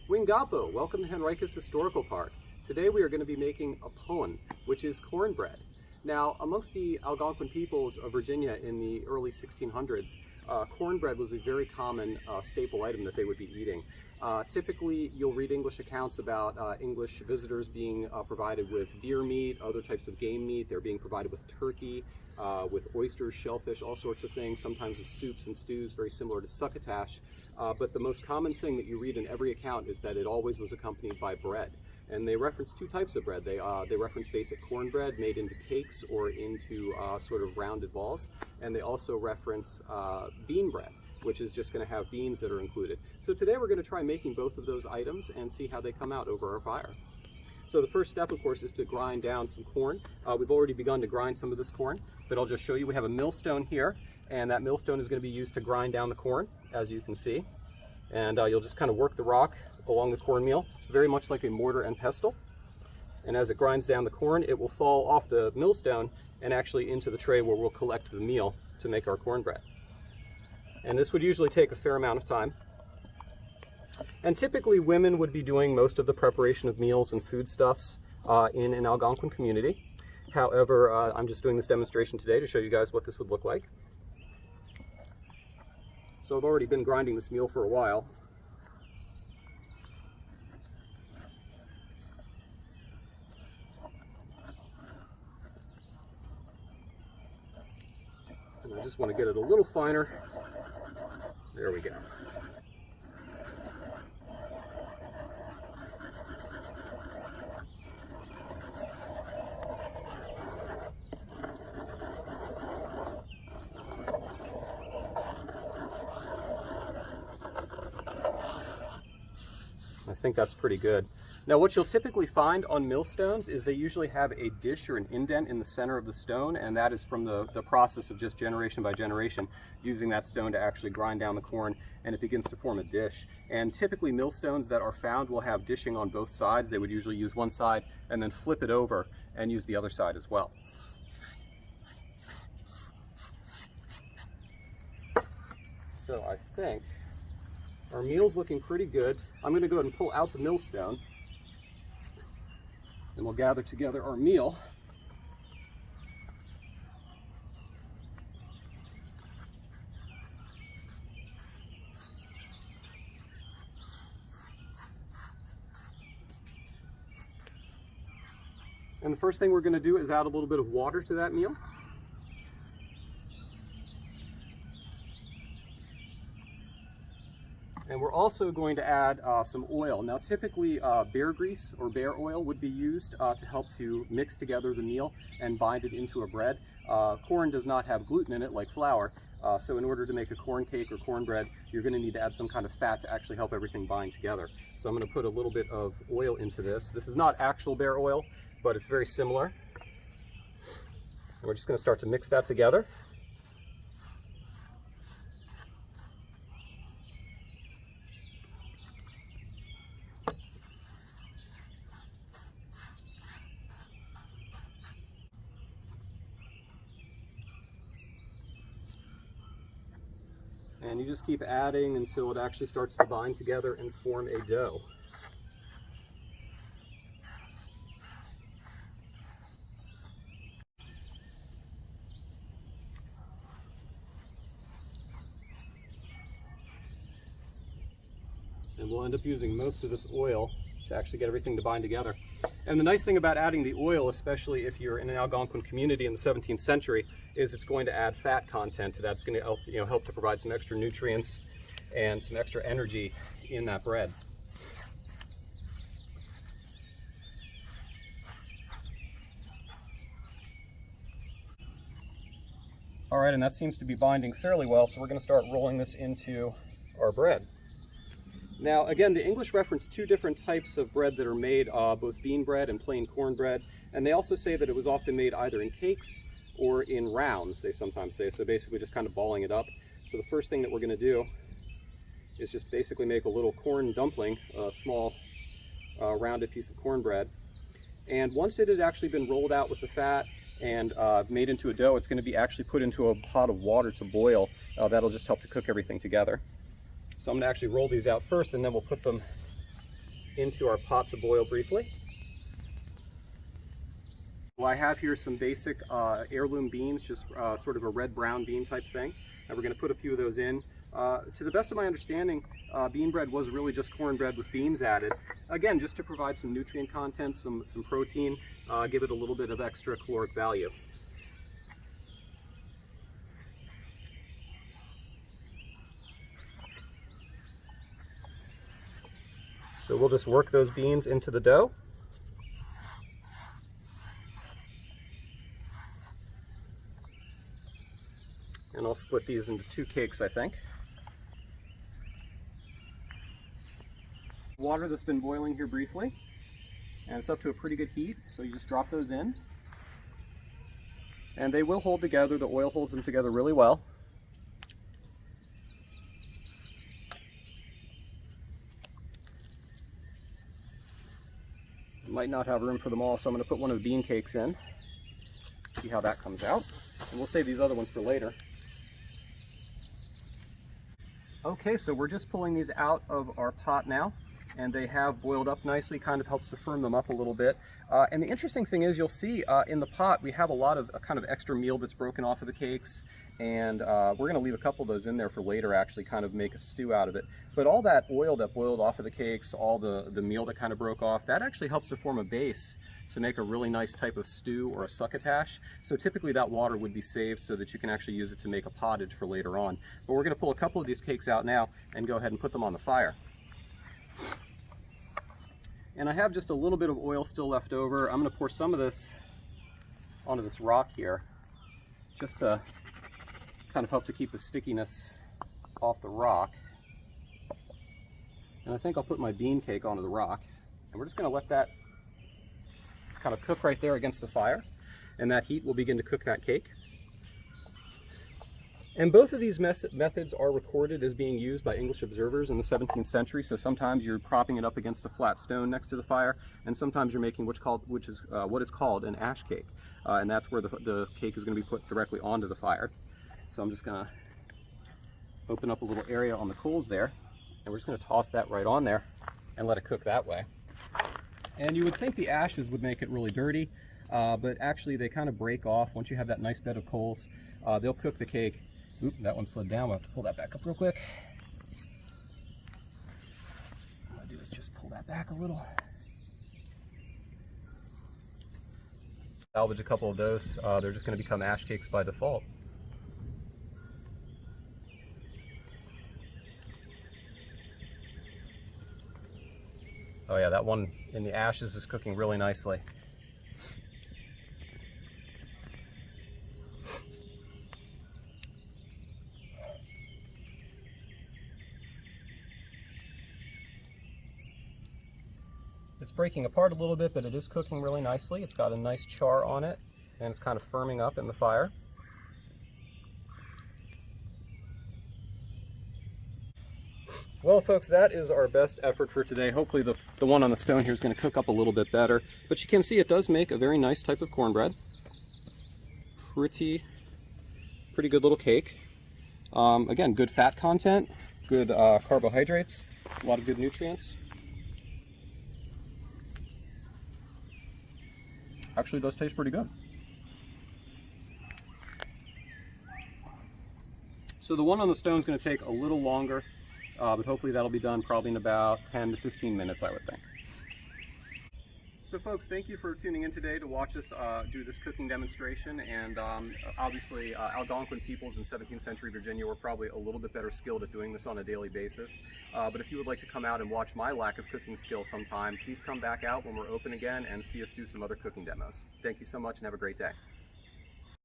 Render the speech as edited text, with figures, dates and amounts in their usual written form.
Wingapo, welcome to Henricus Historical Park. Today we are going to be making a pone, which is cornbread. Now, amongst the Algonquian peoples of Virginia in the early 1600s, cornbread was a very common staple item that they would be eating. Typically, you'll read English accounts about English visitors being provided with deer meat, other types of game meat. They're being provided with turkey, with oysters, shellfish, all sorts of things, sometimes with soups and stews, very similar to succotash. But the most common thing that you read in every account is that it always was accompanied by bread. And they reference two types of bread. They reference basic cornbread made into cakes or into sort of rounded balls. And they also reference bean bread, which is just going to have beans that are included. So today we're going to try making both of those items and see how they come out over our fire. So the first step, of course, is to grind down some corn. We've already begun to grind some of this corn, but I'll just show you. We have a millstone here, and that millstone is going to be used to grind down the corn, as you can see. And you'll just kind of work the rock along the cornmeal. It's very much like a mortar and pestle. And as it grinds down the corn, it will fall off the millstone and actually into the tray where we'll collect the meal to make our cornbread. And this would usually take a fair amount of time. And typically women would be doing most of the preparation of meals and foodstuffs in an Algonquin community. However, I'm just doing this demonstration today to show you guys what this would look like. So I've already been grinding this meal for a while. And I just want to get it a little finer. There we go. I think that's pretty good. Now, what you'll typically find on millstones is they usually have a dish or an indent in the center of the stone, and that is from the process of just generation by generation using that stone to actually grind down the corn, and it begins to form a dish. And typically millstones that are found will have dishing on both sides. They would usually use one side and then flip it over and use the other side as well. So I think our meal's looking pretty good. I'm going to go ahead and pull out the millstone, and we'll gather together our meal. And the first thing we're going to do is add a little bit of water to that meal. And we're also going to add some oil. Now, typically bear grease or bear oil would be used to help to mix together the meal and bind it into a bread. Corn does not have gluten in it like flour, so in order to make a corn cake or cornbread, you're going to need to add some kind of fat to actually help everything bind together. So I'm going to put a little bit of oil into this. This is not actual bear oil, but it's very similar. And we're just going to start to mix that together. And you just keep adding until it actually starts to bind together and form a dough. And we'll end up using most of this oil to actually get everything to bind together. And the nice thing about adding the oil, especially if you're in an Algonquin community in the 17th century, is it's going to add fat content to that. It's going to help to provide some extra nutrients and some extra energy in that bread. All right, and that seems to be binding fairly well, so we're going to start rolling this into our bread. Now, again, the English reference two different types of bread that are made, both bean bread and plain cornbread, and they also say that it was often made either in cakes or in rounds, they sometimes say, so basically just kind of balling it up. So the first thing that we're going to do is just basically make a little corn dumpling, a small rounded piece of cornbread. And once it had actually been rolled out with the fat and made into a dough, it's going to be actually put into a pot of water to boil. That'll just help to cook everything together. So I'm going to actually roll these out first, and then we'll put them into our pot to boil briefly. Well, I have here some basic heirloom beans, just sort of a red-brown bean type thing. And we're going to put a few of those in. To the best of my understanding, bean bread was really just cornbread with beans added. Again, just to provide some nutrient content, some protein, give it a little bit of extra caloric value. So we'll just work those beans into the dough. And I'll split these into 2 cakes, I think. Water that's been boiling here briefly, and it's up to a pretty good heat, so you just drop those in. And they will hold together, the oil holds them together really well. I might not have room for them all, so I'm going to put one of the bean cakes in, see how that comes out. And we'll save these other ones for later. Okay, so we're just pulling these out of our pot now, and they have boiled up nicely, kind of helps to firm them up a little bit. And the interesting thing is, you'll see in the pot we have a lot of kind of extra meal that's broken off of the cakes, and we're going to leave a couple of those in there for later, actually kind of make a stew out of it. But all that oil that boiled off of the cakes, all the meal that kind of broke off, that actually helps to form a base to make a really nice type of stew or a succotash. So typically that water would be saved so that you can actually use it to make a pottage for later on. But we're going to pull a couple of these cakes out now and go ahead and put them on the fire. And I have just a little bit of oil still left over. I'm going to pour some of this onto this rock here, just to kind of help to keep the stickiness off the rock. And I think I'll put my bean cake onto the rock. And we're just going to let that kind of cook right there against the fire, and that heat will begin to cook that cake. And both of these methods are recorded as being used by English observers in the 17th century. So sometimes you're propping it up against a flat stone next to the fire, and sometimes you're making what is called an ash cake, and that's where the cake is going to be put directly onto the fire. So I'm just going to open up a little area on the coals there, and we're just going to toss that right on there and let it cook that way. And you would think the ashes would make it really dirty, but actually they kind of break off once you have that nice bed of coals. They'll cook the cake. Oop, that one slid down. We'll have to pull that back up real quick. What I'll do is just pull that back a little. Salvage a couple of those. They're just going to become ash cakes by default. Oh yeah, that one in the ashes is cooking really nicely. It's breaking apart a little bit, but it is cooking really nicely. It's got a nice char on it, and it's kind of firming up in the fire. Well, folks, that is our best effort for today. Hopefully the one on the stone here is going to cook up a little bit better. But you can see it does make a very nice type of cornbread. Pretty good little cake. Again, good fat content, good carbohydrates, a lot of good nutrients. Actually, it does taste pretty good. So the one on the stone is going to take a little longer, but hopefully that'll be done probably in about 10 to 15 minutes, I would think. So folks, thank you for tuning in today to watch us do this cooking demonstration. And obviously Algonquin peoples in 17th century Virginia were probably a little bit better skilled at doing this on a daily basis. But if you would like to come out and watch my lack of cooking skill sometime, please come back out when we're open again and see us do some other cooking demos. Thank you so much and have a great day.